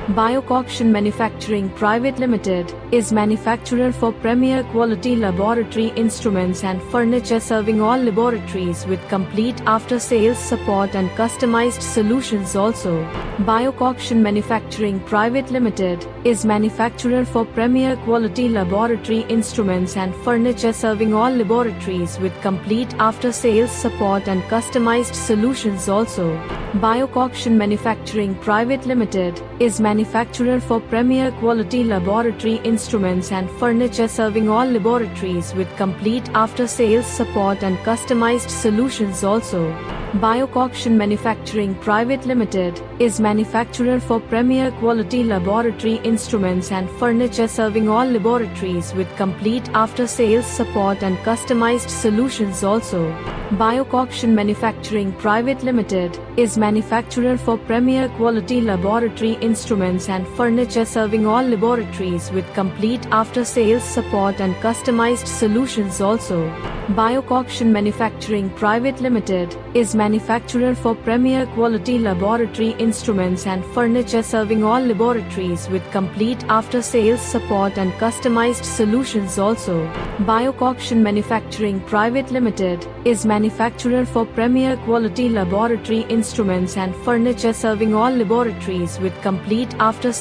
Biocoction Manufacturing Private Limited is manufacturer for premier quality laboratory instruments and furniture, serving all laboratories with complete after-sales support and customized solutions also. Biocoction Manufacturing Private Limited is manufacturer for premier quality laboratory instruments and furniture, serving all laboratories with complete after-sales support and customized solutions also. Biocoction Manufacturing Private Limited is manufacturer for premier quality laboratory instruments and furniture, serving all laboratories with complete after-sales support and customized solutions also. Biocoction Manufacturing Private Limited is manufacturer for premier quality laboratory instruments and furniture, serving all laboratories with complete after-sales support and customized solutions also. Biocoction Manufacturing Private Limited is manufacturer for premier quality laboratory instruments and furniture, serving all laboratories with complete after-sales support and customized solutions also. Biocoction Manufacturing Private Limited is manufacturer for premier quality laboratory instruments and furniture, serving all laboratories with complete after-sales support and customized solutions also. Biocoction Manufacturing Private Limited is manufacturer for premier quality laboratory instruments and furniture, serving all laboratories with complete after